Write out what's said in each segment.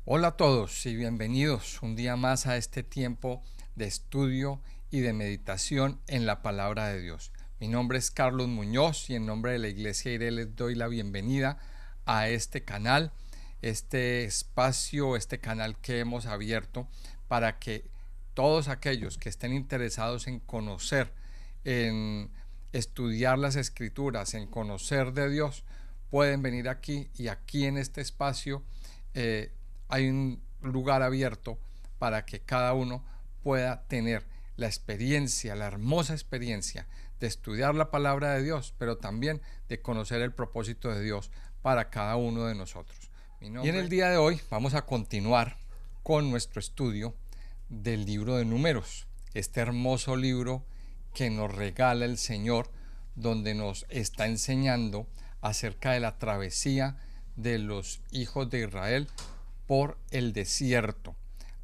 Hola a todos y bienvenidos un día más a este tiempo de estudio y de meditación en la palabra de Dios. Mi nombre es Carlos Muñoz y en nombre de la Iglesia IRE les doy la bienvenida a este canal, este espacio, este canal que hemos abierto para que todos aquellos que estén interesados en conocer, en estudiar las Escrituras, en conocer de Dios, pueden venir aquí y aquí en este espacio eh, hay un lugar abierto para que cada uno pueda tener la experiencia, la hermosa experiencia de estudiar la palabra de Dios, pero también de conocer el propósito de Dios para cada uno de nosotros. Y en el día de hoy vamos a continuar con nuestro estudio del libro de Números, este hermoso libro que nos regala el Señor, donde nos está enseñando acerca de la travesía de los hijos de Israel por el desierto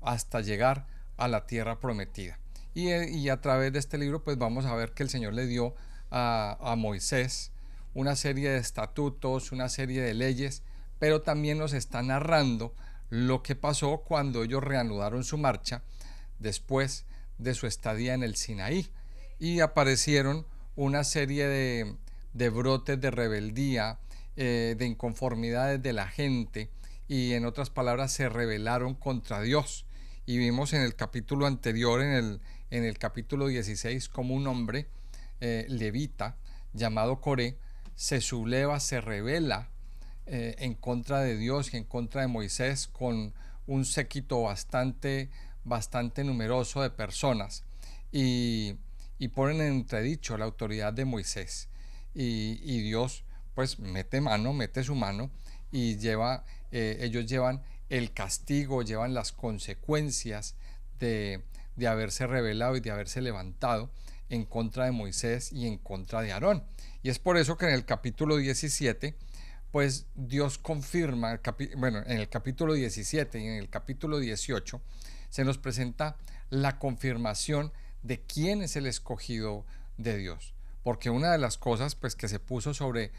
hasta llegar a la tierra prometida. Y a través de este libro pues vamos a ver que el Señor le dio a Moisés una serie de estatutos, una serie de leyes, pero también nos está narrando lo que pasó cuando ellos reanudaron su marcha después de su estadía en el Sinaí y aparecieron una serie de brotes de rebeldía, de inconformidades de la gente, y en otras palabras se rebelaron contra Dios. Y vimos en el capítulo anterior, en el capítulo 16, como un hombre levita llamado Coré se subleva, se rebela en contra de Dios y en contra de Moisés con un séquito bastante numeroso de personas, y ponen en entredicho la autoridad de Moisés, y Dios pues mete su mano y ellos llevan el castigo, llevan las consecuencias de haberse rebelado y de haberse levantado en contra de Moisés y en contra de Aarón. Y es por eso que en el capítulo 17 pues Dios confirma, en el capítulo 17 y en el capítulo 18 se nos presenta la confirmación de quién es el escogido de Dios. Porque una de las cosas pues que se puso sobre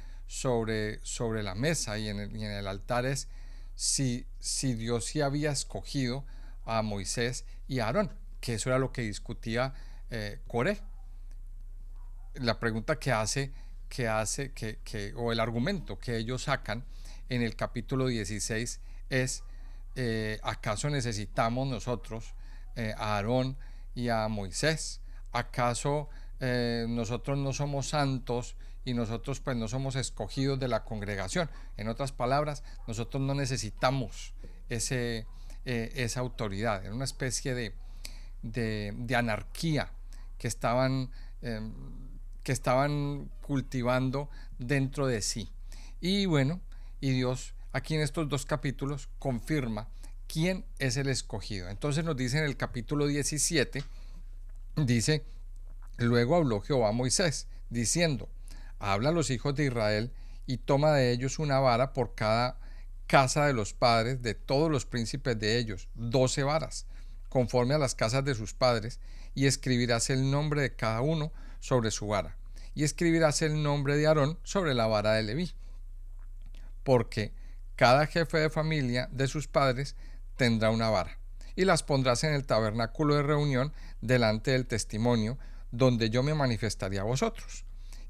la mesa y en el altar es si Dios sí había escogido a Moisés y a Aarón, que eso era lo que discutía Coré. La pregunta o el argumento que ellos sacan en el capítulo 16 es, ¿acaso necesitamos nosotros a Aarón y a Moisés? ¿Acaso nosotros no somos santos y nosotros pues no somos escogidos de la congregación? En otras palabras, nosotros no necesitamos esa autoridad. Era una especie de anarquía que estaban, eh, que estaban cultivando dentro de sí. Y bueno, y Dios aquí en estos dos capítulos confirma quién es el escogido. Entonces nos dice en el capítulo 17, dice: luego habló Jehová a Moisés, diciendo: habla a los hijos de Israel y toma de ellos una vara por cada casa de los padres de todos los príncipes de ellos, 12 varas, conforme a las casas de sus padres, y escribirás el nombre de cada uno sobre su vara, y escribirás el nombre de Aarón sobre la vara de Leví, porque cada jefe de familia de sus padres tendrá una vara, y las pondrás en el tabernáculo de reunión delante del testimonio, donde yo me manifestaré a vosotros.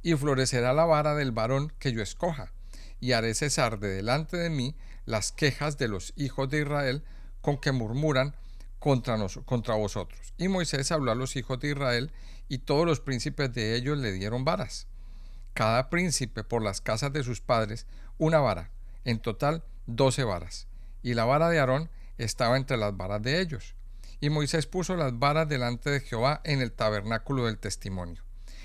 Y florecerá la vara del varón que yo escoja, y haré cesar de delante de mí las quejas de los hijos de Israel con que murmuran contra vosotros. Y Moisés habló a los hijos de Israel, y todos los príncipes de ellos le dieron varas, cada príncipe por las casas de sus padres una vara, en total 12 varas. Y la vara de Aarón estaba entre las varas de ellos. Y Moisés puso las varas delante de Jehová en el tabernáculo del testimonio.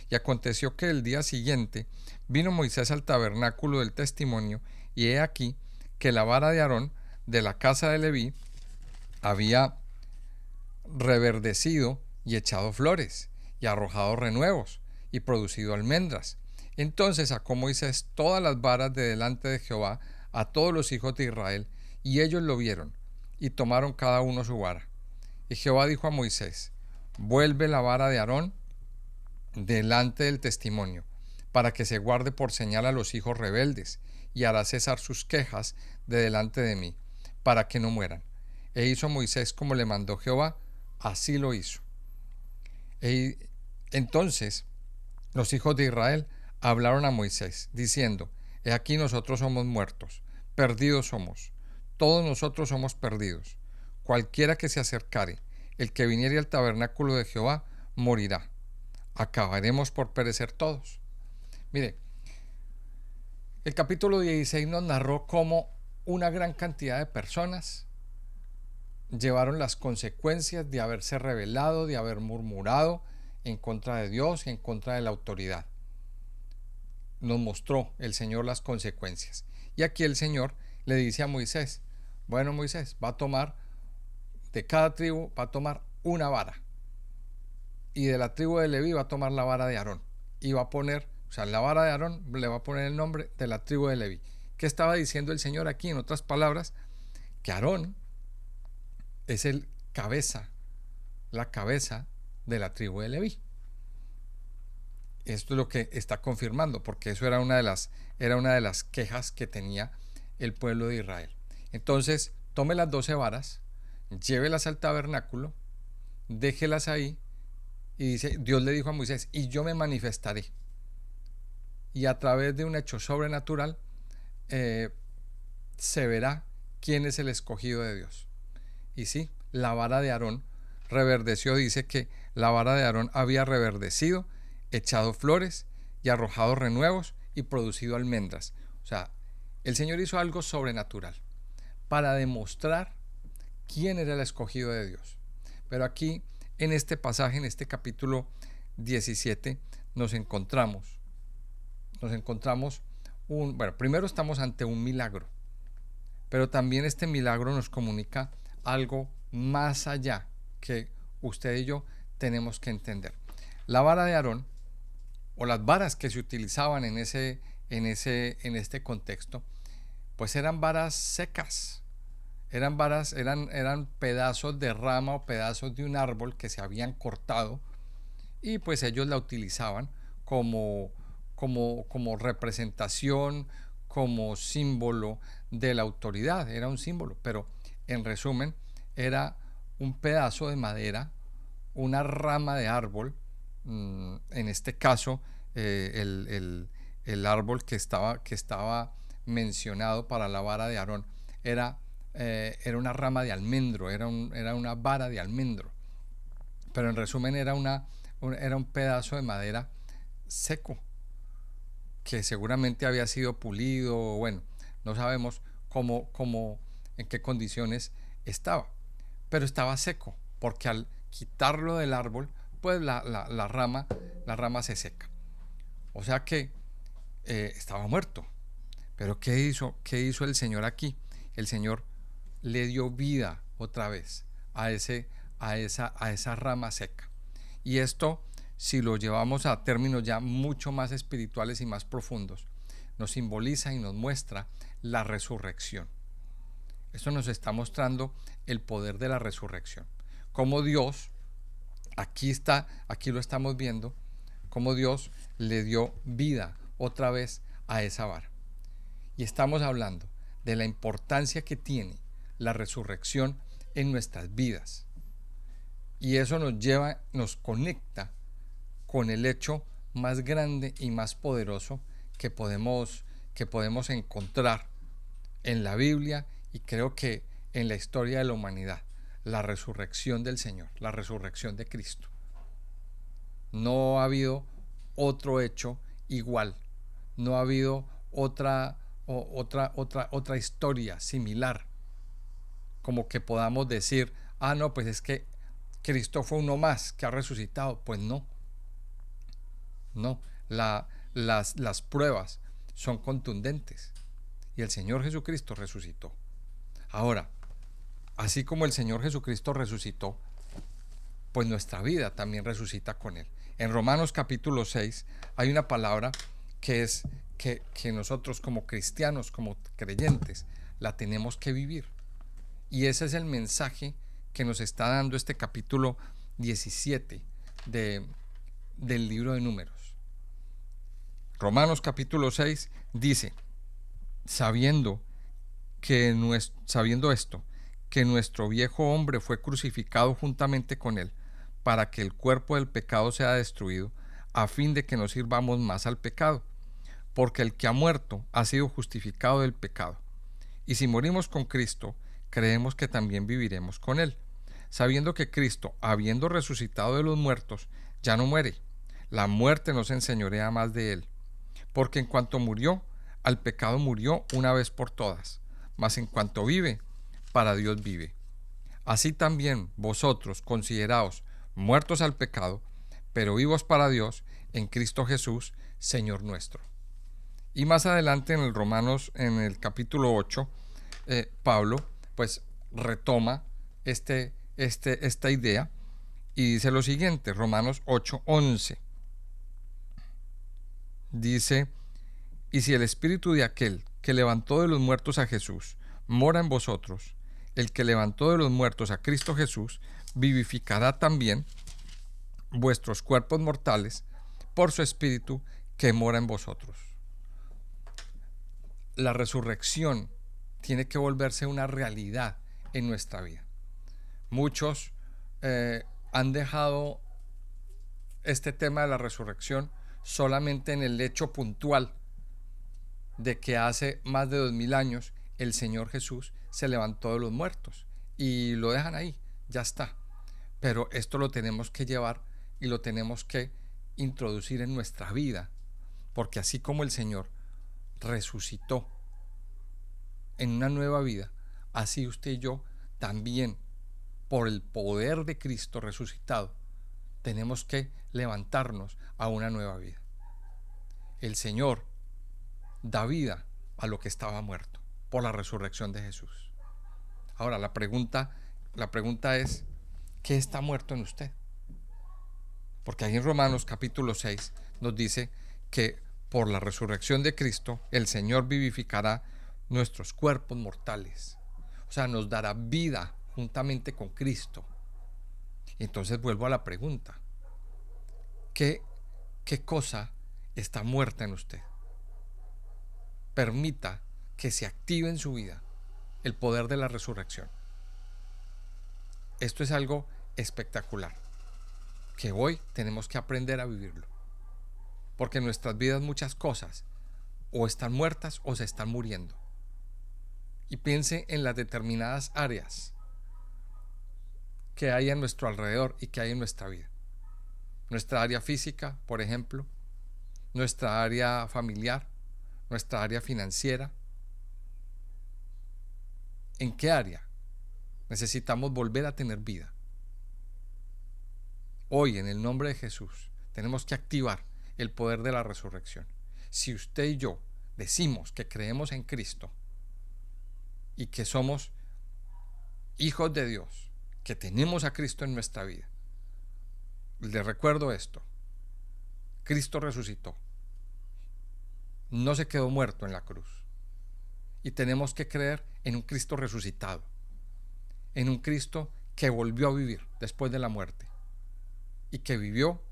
Y aconteció que el día siguiente vino Moisés al tabernáculo del testimonio, y he aquí que la vara de Aarón de la casa de Leví había reverdecido y echado flores, y arrojado renuevos, y producido almendras. Entonces sacó Moisés todas las varas de delante de Jehová a todos los hijos de Israel, y ellos lo vieron, y tomaron cada uno su vara. Y Jehová dijo a Moisés: vuelve la vara de Aarón delante del testimonio, para que se guarde por señal a los hijos rebeldes, y hará cesar sus quejas de delante de mí, para que no mueran. E hizo Moisés como le mandó Jehová, así lo hizo. Entonces los hijos de Israel hablaron a Moisés, diciendo: He aquí nosotros somos muertos, perdidos somos, todos nosotros somos perdidos. Cualquiera que se acercare, el que viniere al tabernáculo de Jehová, morirá. Acabaremos por perecer todos. Mire, el capítulo 16 nos narró cómo una gran cantidad de personas llevaron las consecuencias de haberse rebelado, de haber murmurado en contra de Dios y en contra de la autoridad. Nos mostró el Señor las consecuencias. Y aquí el Señor le dice a Moisés: bueno, Moisés, va a tomar de cada tribu, va a tomar una vara. Y de la tribu de Leví va a tomar la vara de Aarón. Y va a poner, o sea, la vara de Aarón le va a poner el nombre de la tribu de Leví. ¿Qué estaba diciendo el Señor aquí? En otras palabras, que Aarón es el cabeza, la cabeza de la tribu de Leví. Esto es lo que está confirmando, porque eso era una de las quejas que tenía el pueblo de Israel. Entonces, tome las 12 varas, llévelas al tabernáculo, déjelas ahí, y dice, Dios le dijo a Moisés: y yo me manifestaré. Y a través de un hecho sobrenatural se verá quién es el escogido de Dios. Y sí, la vara de Aarón reverdeció. Dice que la vara de Aarón había reverdecido, echado flores y arrojado renuevos y producido almendras. O sea, el Señor hizo algo sobrenatural para demostrar quién era el escogido de Dios. Pero aquí, en este pasaje, en este capítulo 17, nos encontramos primero estamos ante un milagro, pero también este milagro nos comunica algo más allá que usted y yo tenemos que entender. La vara de Aarón, o las varas que se utilizaban en este contexto, pues eran varas secas, eran pedazos de rama o pedazos de un árbol que se habían cortado, y pues ellos la utilizaban como representación, como símbolo de la autoridad. Era un símbolo, pero en resumen era un pedazo de madera, una rama de árbol, en este caso el árbol que estaba mencionado para la vara de Aarón era una rama de almendro, era una vara de almendro, pero en resumen era un pedazo de madera seco, que seguramente había sido pulido. Bueno, no sabemos en qué condiciones estaba, pero estaba seco, porque al quitarlo del árbol, pues la rama se seca. O sea que estaba muerto. Pero ¿qué hizo el Señor aquí? El Señor le dio vida otra vez a esa rama seca. Y esto, si lo llevamos a términos ya mucho más espirituales y más profundos, nos simboliza y nos muestra la resurrección. Esto nos está mostrando el poder de la resurrección. Cómo Dios, aquí lo estamos viendo, cómo Dios le dio vida otra vez a esa vara. Y estamos hablando de la importancia que tiene la resurrección en nuestras vidas. Y eso nos conecta con el hecho más grande y más poderoso que podemos encontrar en la Biblia, y creo que en la historia de la humanidad: la resurrección del Señor, la resurrección de Cristo. No ha habido otro hecho igual, no ha habido otra historia similar, como que podamos decir: no, pues es que Cristo fue uno más que ha resucitado. Pues no, las pruebas son contundentes, y el Señor Jesucristo resucitó. Ahora, así como el Señor Jesucristo resucitó, pues nuestra vida también resucita con Él. En Romanos capítulo 6 hay una palabra que nosotros como cristianos, como creyentes, la tenemos que vivir. Y ese es el mensaje que nos está dando este capítulo 17 del libro de Números. Romanos capítulo 6 dice: sabiendo esto, que nuestro viejo hombre fue crucificado juntamente con él, para que el cuerpo del pecado sea destruido, a fin de que no sirvamos más al pecado. Porque el que ha muerto ha sido justificado del pecado. Y si morimos con Cristo, creemos que también viviremos con él, sabiendo que Cristo, habiendo resucitado de los muertos, ya no muere. La muerte no se enseñorea más de él. Porque en cuanto murió, al pecado murió una vez por todas, mas en cuanto vive, para Dios vive. Así también vosotros consideraos muertos al pecado, pero vivos para Dios en Cristo Jesús, Señor nuestro. Y más adelante en el Romanos, en el capítulo 8, Pablo pues retoma esta idea y dice lo siguiente, Romanos 8:11. Dice: y si el espíritu de aquel que levantó de los muertos a Jesús mora en vosotros, el que levantó de los muertos a Cristo Jesús vivificará también vuestros cuerpos mortales por su espíritu que mora en vosotros. La resurrección tiene que volverse una realidad en nuestra vida. Muchos han dejado este tema de la resurrección solamente en el hecho puntual de que hace más de 2000 años el Señor Jesús se levantó de los muertos y lo dejan ahí, ya está. Pero esto lo tenemos que llevar y lo tenemos que introducir en nuestra vida, porque así como el Señor resucitó en una nueva vida, así usted y yo también, por el poder de Cristo resucitado, tenemos que levantarnos a una nueva vida. El Señor da vida a lo que estaba muerto por la resurrección de Jesús. Ahora la pregunta es: ¿qué está muerto en usted? Porque ahí en Romanos capítulo 6 nos dice que por la resurrección de Cristo el Señor vivificará nuestros cuerpos mortales, o sea, nos dará vida juntamente con Cristo. Entonces vuelvo a la pregunta: ¿qué cosa está muerta en usted? Permita que se active en su vida el poder de la resurrección. Esto es algo espectacular, que hoy tenemos que aprender a vivirlo, porque en nuestras vidas muchas cosas o están muertas o se están muriendo. Y piense en las determinadas áreas que hay a nuestro alrededor y que hay en nuestra vida. Nuestra área física, por ejemplo, nuestra área familiar, nuestra área financiera. ¿En qué área necesitamos volver a tener vida? Hoy, en el nombre de Jesús, tenemos que activar el poder de la resurrección. Si usted y yo decimos que creemos en Cristo y que somos hijos de Dios, que tenemos a Cristo en nuestra vida, les recuerdo esto: Cristo resucitó, no se quedó muerto en la cruz, y tenemos que creer en un Cristo resucitado, en un Cristo que volvió a vivir después de la muerte, y que vivió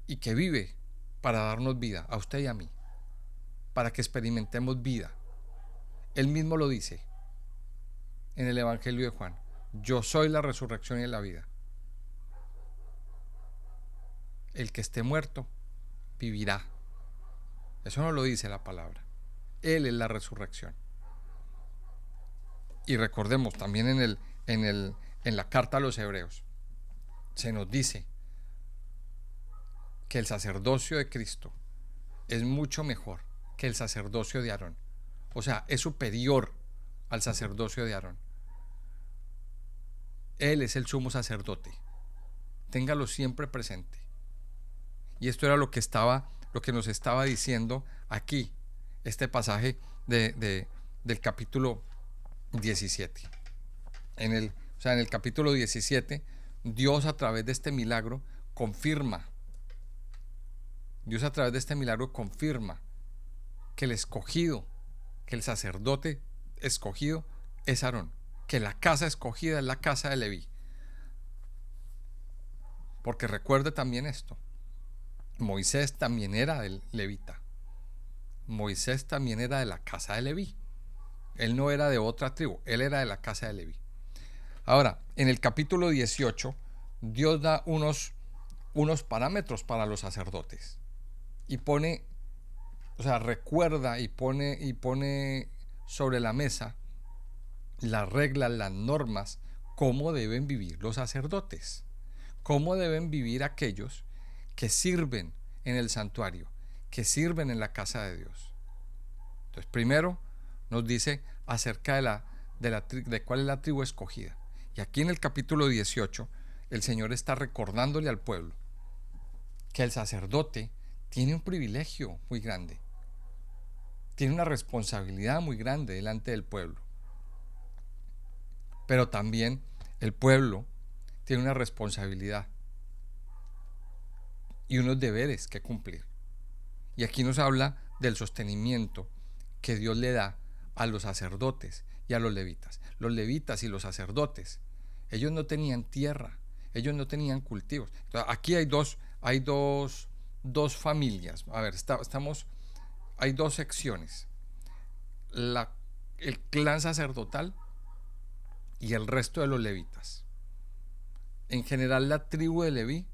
y que vive para darnos vida a usted y a mí, para que experimentemos vida. Él mismo lo dice en el Evangelio de Juan: yo soy la resurrección y la vida. El que esté muerto vivirá. Eso no lo dice la palabra. Él es la resurrección. Y recordemos también en la carta a los Hebreos se nos dice que el sacerdocio de Cristo es mucho mejor que el sacerdocio de Aarón. O sea, es superior al sacerdocio de Aarón. Él es el sumo sacerdote. Téngalo siempre presente. Y esto era lo que nos estaba diciendo aquí, este pasaje del capítulo 17. En el capítulo 17, Dios a través de este milagro confirma que el escogido, que el sacerdote escogido es Aarón, que la casa escogida es la casa de Leví. Porque recuerde también esto: Moisés también era del levita. Moisés también era de la casa de Leví. Él no era de otra tribu, él era de la casa de Leví. Ahora, en el capítulo 18, Dios da unos parámetros para los sacerdotes y pone, o sea, recuerda y pone sobre la mesa las reglas, las normas, cómo deben vivir los sacerdotes, cómo deben vivir aquellos que sirven en el santuario, que sirven en la casa de Dios. Entonces, primero nos dice acerca de cuál es la tribu escogida. Y aquí en el capítulo 18, el Señor está recordándole al pueblo que el sacerdote tiene un privilegio muy grande, tiene una responsabilidad muy grande delante del pueblo. Pero también el pueblo tiene una responsabilidad y unos deberes que cumplir. Y aquí nos habla del sostenimiento que Dios le da a los sacerdotes y a los levitas. Los levitas y los sacerdotes, ellos no tenían tierra, ellos no tenían cultivos. Entonces, aquí hay dos familias. A ver, hay dos secciones. El clan sacerdotal y el resto de los levitas. En general, la tribu de Leví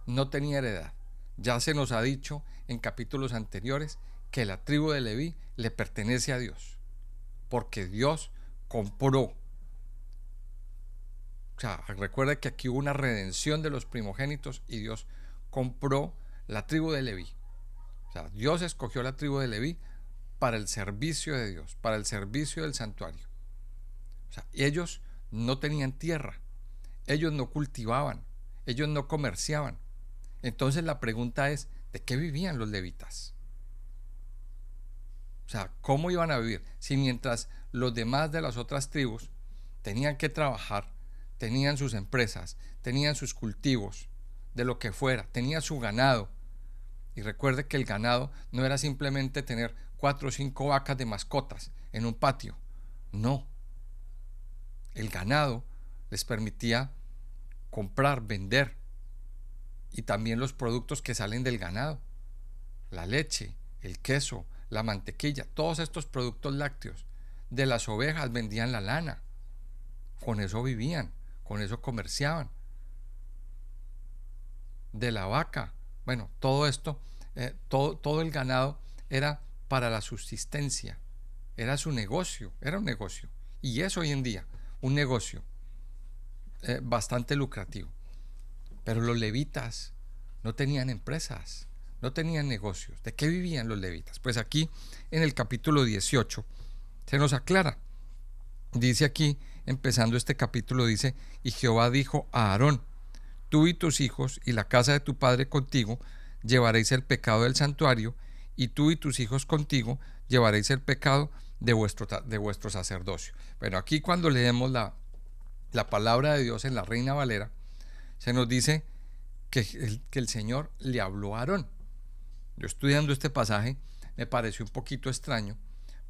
no tenía heredad. Ya se nos ha dicho en capítulos anteriores que la tribu de Leví le pertenece a Dios, porque Dios compró. O sea, recuerda que aquí hubo una redención de los primogénitos y Dios compró la tribu de Leví. O sea, Dios escogió la tribu de Leví para el servicio de Dios, para el servicio del santuario. O sea, ellos no tenían tierra, ellos no cultivaban, ellos no comerciaban. Entonces la pregunta es, ¿de qué vivían los levitas? O sea, ¿cómo iban a vivir? Si mientras los demás de las otras tribus tenían que trabajar, tenían sus empresas, tenían sus cultivos, de lo que fuera, tenían su ganado. Y recuerde que el ganado no era simplemente tener 4 o 5 vacas de mascotas en un patio. No. El ganado les permitía comprar, vender, y también los productos que salen del ganado, la leche, el queso, la mantequilla, todos estos productos lácteos. De las ovejas vendían la lana, con eso vivían, con eso comerciaban. De la vaca, bueno, todo esto, todo el ganado era para la subsistencia, era su negocio, era un negocio, y es hoy en día un negocio bastante lucrativo. Pero los levitas no tenían empresas, no tenían negocios. ¿De qué vivían los levitas? Pues aquí en el capítulo 18 se nos aclara. Dice aquí, empezando este capítulo, dice: y Jehová dijo a Aarón: tú y tus hijos y la casa de tu padre contigo llevaréis el pecado del santuario, y tú y tus hijos contigo llevaréis el pecado de vuestro sacerdocio. Bueno, aquí cuando leemos la palabra de Dios en la Reina Valera, se nos dice que el Señor le habló a Aarón. Yo estudiando este pasaje me pareció un poquito extraño,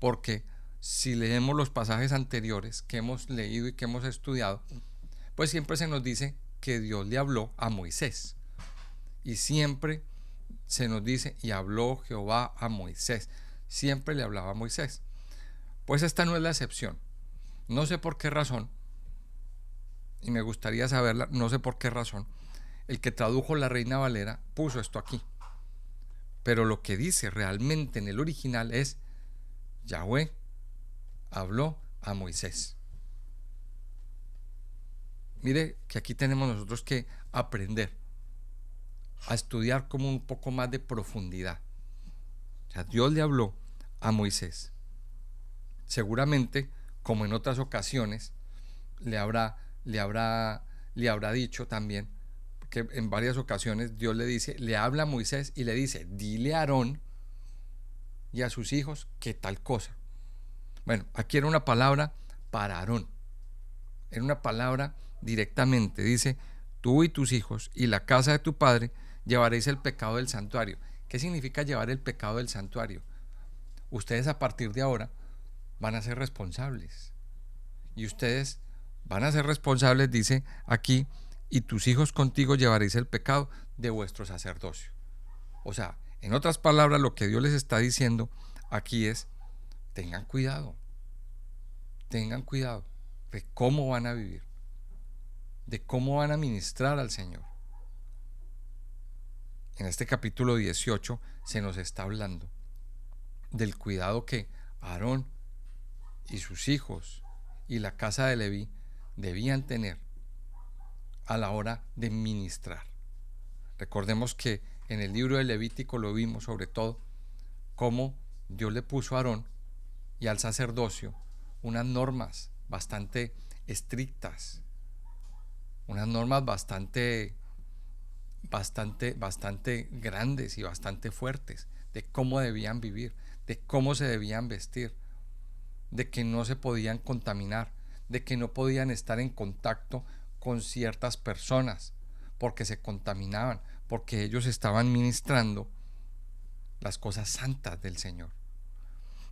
porque si leemos los pasajes anteriores que hemos leído y que hemos estudiado, pues siempre se nos dice que Dios le habló a Moisés. Y siempre se nos dice: y habló Jehová a Moisés. Siempre le hablaba a Moisés. Pues esta no es la excepción. No sé por qué razón, y me gustaría saberla, no sé por qué razón, el que tradujo la Reina Valera puso esto aquí. Pero lo que dice realmente en el original es: Yahweh habló a Moisés. Mire que aquí tenemos nosotros que aprender a estudiar como un poco más de profundidad. O sea, Dios le habló a Moisés. Seguramente, como en otras ocasiones, le habrá dicho también, que en varias ocasiones Dios le habla a Moisés y le dice: dile a Aarón y a sus hijos que tal cosa. Bueno, aquí era una palabra para Aarón, era una palabra directamente. Dice: tú y tus hijos y la casa de tu padre llevaréis el pecado del santuario. ¿Qué significa llevar el pecado del santuario? Ustedes a partir de ahora van a ser responsables, y ustedes van a ser responsables, dice aquí: y tus hijos contigo llevaréis el pecado de vuestro sacerdocio. O sea, en otras palabras, lo que Dios les está diciendo aquí es: tengan cuidado de cómo van a vivir, de cómo van a ministrar al Señor. En este capítulo 18 se nos está hablando del cuidado que Aarón y sus hijos y la casa de Leví debían tener a la hora de ministrar. Recordemos que en el libro de Levítico lo vimos sobre todo cómo Dios le puso a Aarón y al sacerdocio unas normas bastante estrictas, unas normas bastante grandes y bastante fuertes de cómo debían vivir, de cómo se debían vestir, de que no se podían contaminar, de que no podían estar en contacto con ciertas personas porque se contaminaban, porque ellos estaban ministrando las cosas santas del Señor.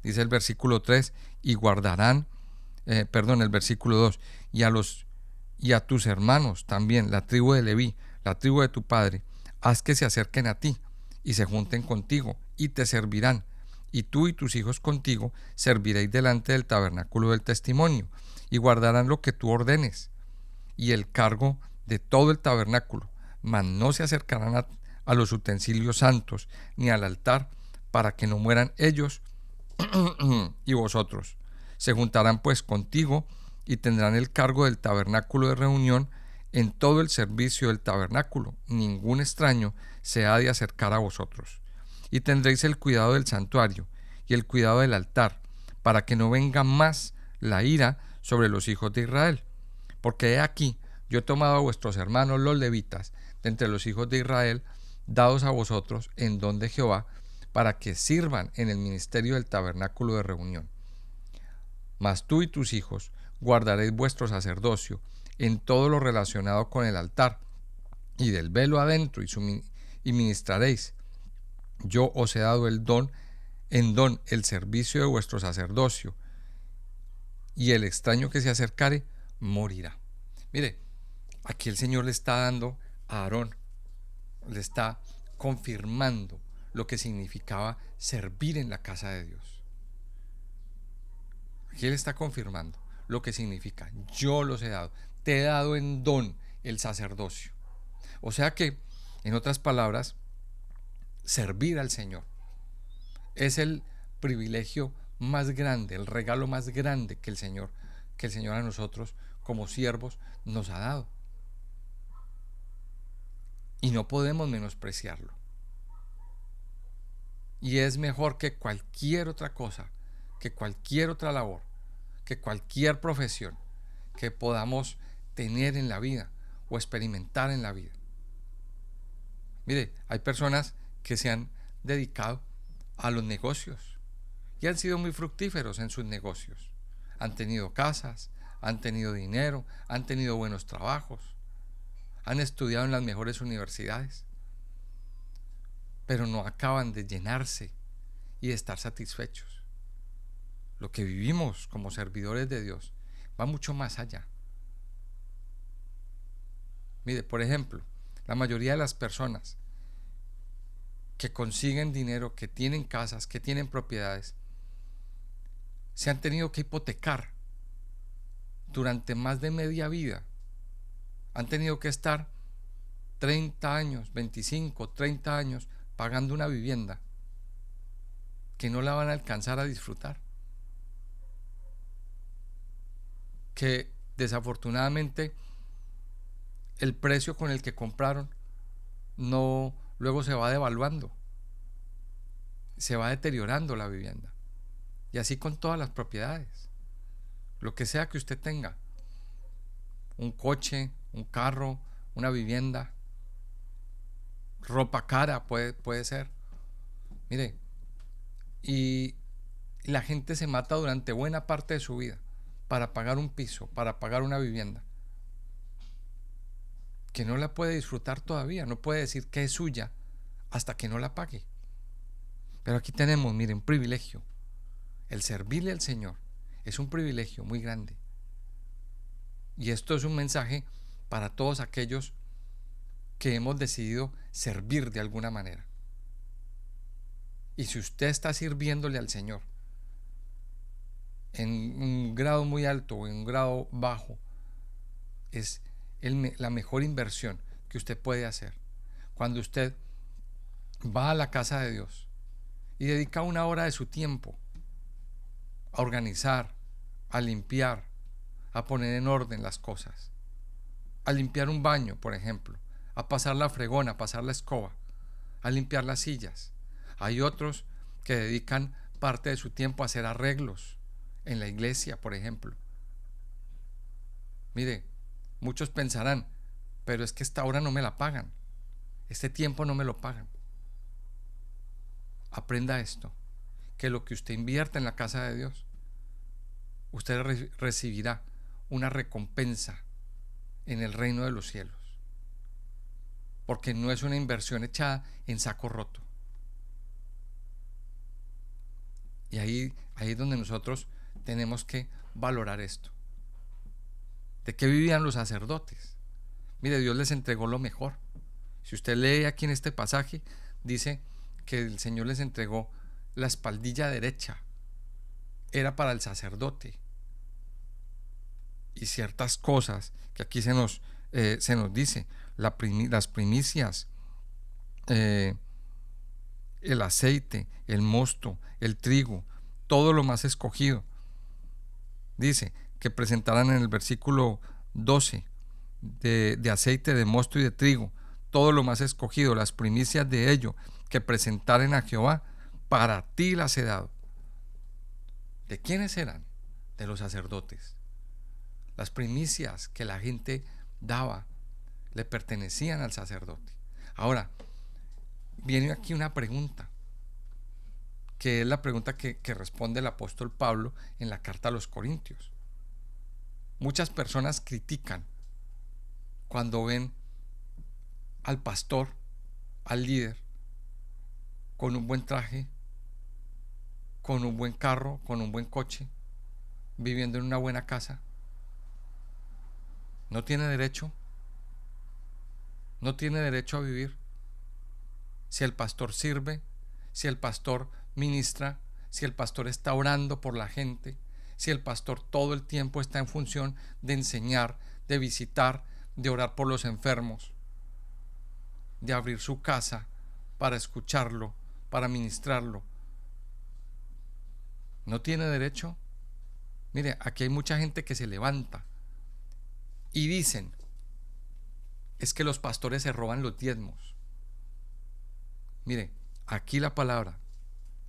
Dice el versículo 3, y guardarán, el versículo 2, y a tus hermanos también, la tribu de Leví, la tribu de tu padre, haz que se acerquen a ti y se junten contigo y te servirán, y tú y tus hijos contigo serviréis delante del tabernáculo del testimonio, y guardarán lo que tú ordenes y el cargo de todo el tabernáculo, mas no se acercarán a los utensilios santos ni al altar, para que no mueran ellos y vosotros. Se juntarán pues contigo y tendrán el cargo del tabernáculo de reunión en todo el servicio del tabernáculo. Ningún extraño se ha de acercar a vosotros. Y tendréis el cuidado del santuario y el cuidado del altar, para que no venga más la ira sobre los hijos de Israel. Porque he aquí, yo he tomado a vuestros hermanos los levitas de entre los hijos de Israel, dados a vosotros en don de Jehová, para que sirvan en el ministerio del tabernáculo de reunión. Mas tú y tus hijos guardaréis vuestro sacerdocio en todo lo relacionado con el altar, y del velo adentro y ministraréis. Yo os he dado el don el servicio de vuestro sacerdocio, y el extraño que se acercare morirá. Mire, aquí el Señor le está dando a Aarón, le está confirmando lo que significaba servir en la casa de Dios. Aquí él está confirmando lo que significa: yo los he dado, te he dado en don el sacerdocio. O sea que, en otras palabras, servir al Señor es el privilegio más grande, el regalo más grande que el Señor a nosotros como siervos nos ha dado. Y no podemos menospreciarlo. Y es mejor que cualquier otra cosa, que cualquier otra labor, que cualquier profesión que podamos tener en la vida o experimentar en la vida. Mire, hay personas que se han dedicado a los negocios y han sido muy fructíferos en sus negocios. Han tenido casas, han tenido dinero, han tenido buenos trabajos, han estudiado en las mejores universidades, pero no acaban de llenarse y de estar satisfechos. Lo que vivimos como servidores de Dios va mucho más allá. Mire, por ejemplo, la mayoría de las personas que consiguen dinero, que tienen casas, que tienen propiedades, se han tenido que hipotecar durante más de media vida. Han tenido que estar 30 años, 25, 30 años pagando una vivienda que no la van a alcanzar a disfrutar, que desafortunadamente el precio con el que compraron luego se va devaluando, se va deteriorando la vivienda, y así con todas las propiedades, lo que sea que usted tenga, un coche, un carro, una vivienda, ropa cara puede ser. Mire, y la gente se mata durante buena parte de su vida para pagar un piso, para pagar una vivienda que no la puede disfrutar todavía, no puede decir que es suya hasta que no la pague. Pero aquí tenemos, mire, un privilegio. El servirle al Señor es un privilegio muy grande. Y esto es un mensaje para todos aquellos que hemos decidido servir de alguna manera. Y si usted está sirviéndole al Señor en un grado muy alto o en un grado bajo, es la mejor inversión que usted puede hacer. Cuando usted va a la casa de Dios y dedica una hora de su tiempo a organizar, a limpiar, a poner en orden las cosas, a limpiar un baño, por ejemplo, a pasar la fregona, a pasar la escoba, a limpiar las sillas. Hay otros que dedican parte de su tiempo a hacer arreglos en la iglesia, por ejemplo. Mire, muchos pensarán, pero es que esta hora no me la pagan, este tiempo no me lo pagan. Aprenda esto, que lo que usted invierta en la casa de Dios, usted recibirá una recompensa en el reino de los cielos, porque no es una inversión echada en saco roto. Y ahí es donde nosotros tenemos que valorar esto. ¿De qué vivían los sacerdotes? Mire, Dios les entregó lo mejor. Si usted lee aquí en este pasaje, dice que el Señor les entregó la espaldilla derecha. Era para el sacerdote. Y ciertas cosas que aquí se nos dice, las primicias, el aceite, el mosto, el trigo, todo lo más escogido. Dice que presentaran en el versículo 12 de aceite, de mosto y de trigo, todo lo más escogido, las primicias de ello, que presentaren a Jehová, para ti las he dado. ¿De quiénes eran? De los sacerdotes. Las primicias que la gente daba le pertenecían al sacerdote. Ahora, viene aquí una pregunta, que es la pregunta que responde el apóstol Pablo en la carta a los Corintios. Muchas personas critican cuando ven al pastor, al líder, con un buen traje, con un buen carro, con un buen coche, viviendo en una buena casa. ¿No tiene derecho? ¿No tiene derecho a vivir? Si el pastor sirve, si el pastor ministra, si el pastor está orando por la gente, si el pastor todo el tiempo está en función de enseñar, de visitar, de orar por los enfermos, de abrir su casa para escucharlo, para ministrarlo, ¿no tiene derecho? Mire, aquí hay mucha gente que se levanta y dicen, es que los pastores se roban los diezmos. Mire, aquí la palabra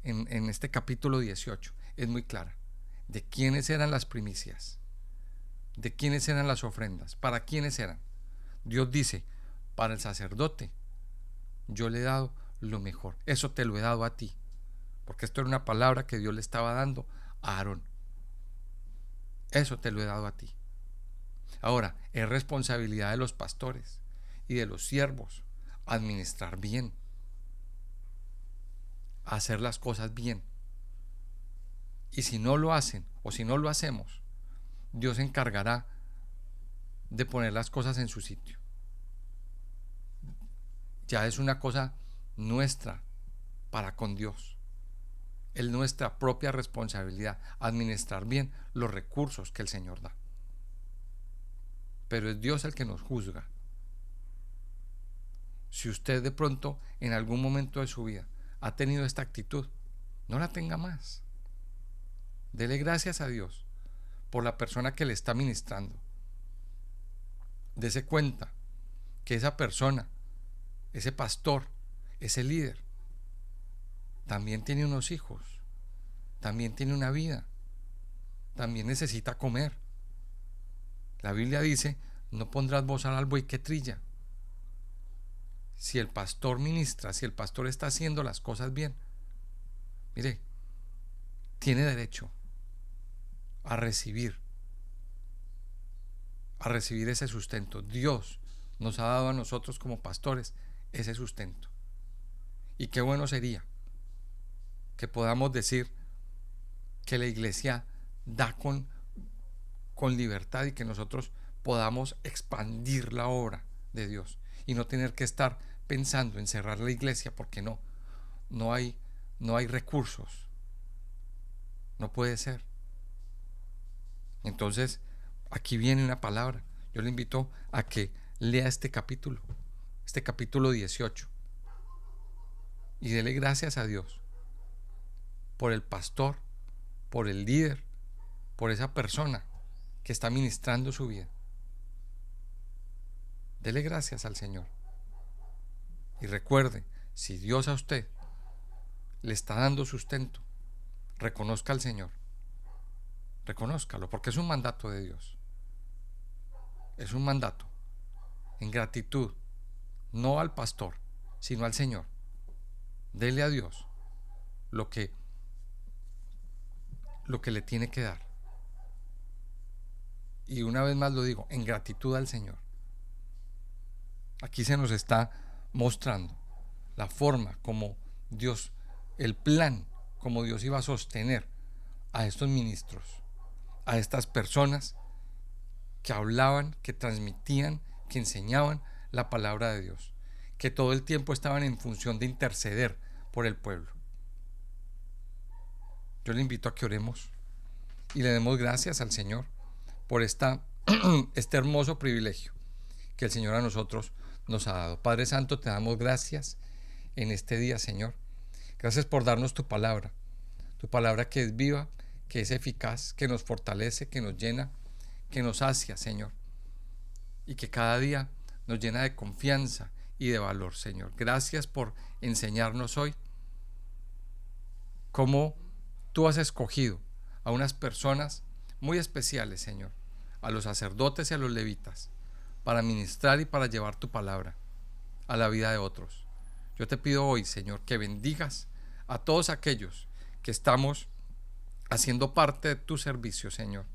en este capítulo 18 es muy clara. ¿De quiénes eran las primicias? ¿De quiénes eran las ofrendas? ¿Para quiénes eran? Dios dice, para el sacerdote yo le he dado lo mejor. Eso te lo he dado a ti, porque esto era una palabra que Dios le estaba dando a Aarón. Eso te lo he dado a ti. Ahora, es responsabilidad de los pastores y de los siervos administrar bien, hacer las cosas bien. Y si no lo hacen o si no lo hacemos, Dios se encargará de poner las cosas en su sitio. Ya es una cosa nuestra para con Dios. Es nuestra propia responsabilidad administrar bien los recursos que el Señor da. Pero es Dios el que nos juzga. Si usted de pronto en algún momento de su vida ha tenido esta actitud, no la tenga más. Dele gracias a Dios por la persona que le está ministrando. Dese cuenta que esa persona, ese pastor, ese líder, también tiene unos hijos, también tiene una vida, también necesita comer. La Biblia dice, no pondrás bozal al buey que trilla. Si el pastor ministra, si el pastor está haciendo las cosas bien, mire, tiene derecho a recibir ese sustento. Dios nos ha dado a nosotros como pastores ese sustento. Y qué bueno sería que podamos decir que la iglesia da con libertad y que nosotros podamos expandir la obra de Dios y no tener que estar pensando en cerrar la iglesia porque no hay recursos. No puede ser. Entonces, aquí viene una palabra. Yo le invito a que lea este capítulo 18, y dele gracias a Dios por el pastor, por el líder, por esa persona que está ministrando su vida. Dele gracias al Señor. Y recuerde, si Dios a usted le está dando sustento, reconozca al Señor. Reconózcalo, porque es un mandato de Dios. Es un mandato. En gratitud, no al pastor, sino al Señor. Dele a Dios lo que le tiene que dar. Y una vez más lo digo, en gratitud al Señor. Aquí se nos está mostrando la forma como Dios, el plan, como Dios iba a sostener a estos ministros, a estas personas que hablaban, que transmitían, que enseñaban la palabra de Dios, que todo el tiempo estaban en función de interceder por el pueblo. Yo le invito a que oremos y le demos gracias al Señor por este hermoso privilegio que el Señor a nosotros nos ha dado. Padre Santo, te damos gracias en este día, Señor. Gracias por darnos tu palabra que es viva, que es eficaz, que nos fortalece, que nos llena, que nos sacia, Señor, y que cada día nos llena de confianza y de valor, Señor. Gracias por enseñarnos hoy cómo tú has escogido a unas personas muy especiales, Señor, a los sacerdotes y a los levitas, para ministrar y para llevar tu palabra a la vida de otros. Yo te pido hoy, Señor, que bendigas a todos aquellos que estamos haciendo parte de tu servicio, Señor.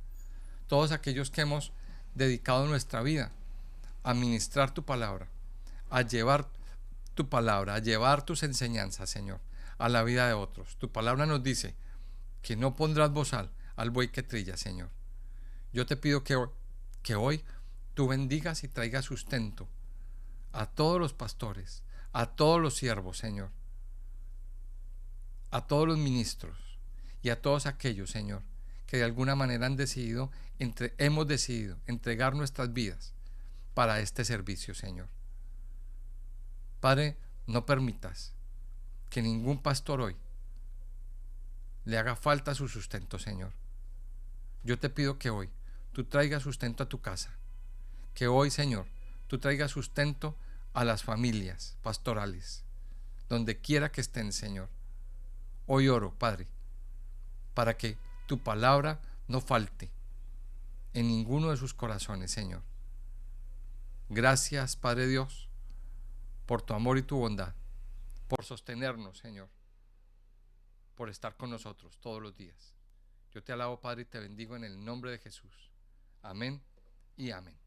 Todos aquellos que hemos dedicado nuestra vida a ministrar tu palabra, a llevar tu palabra, a llevar tus enseñanzas, Señor, a la vida de otros. Tu palabra nos dice que no pondrás bozal al buey que trilla, Señor. Yo te pido que hoy tú bendigas y traigas sustento a todos los pastores, a todos los siervos, Señor, a todos los ministros y a todos aquellos, Señor, que de alguna manera hemos decidido entregar nuestras vidas para este servicio, Señor. Padre, no permitas que ningún pastor hoy le haga falta su sustento, Señor. Yo te pido que hoy tú traigas sustento a tu casa, que hoy, Señor, tú traigas sustento a las familias pastorales, donde quiera que estén, Señor. Hoy oro, Padre, para que tu palabra no falte en ninguno de sus corazones, Señor. Gracias, Padre Dios, por tu amor y tu bondad, por sostenernos, Señor, por estar con nosotros todos los días. Yo te alabo, Padre, y te bendigo en el nombre de Jesús. Amén y amén.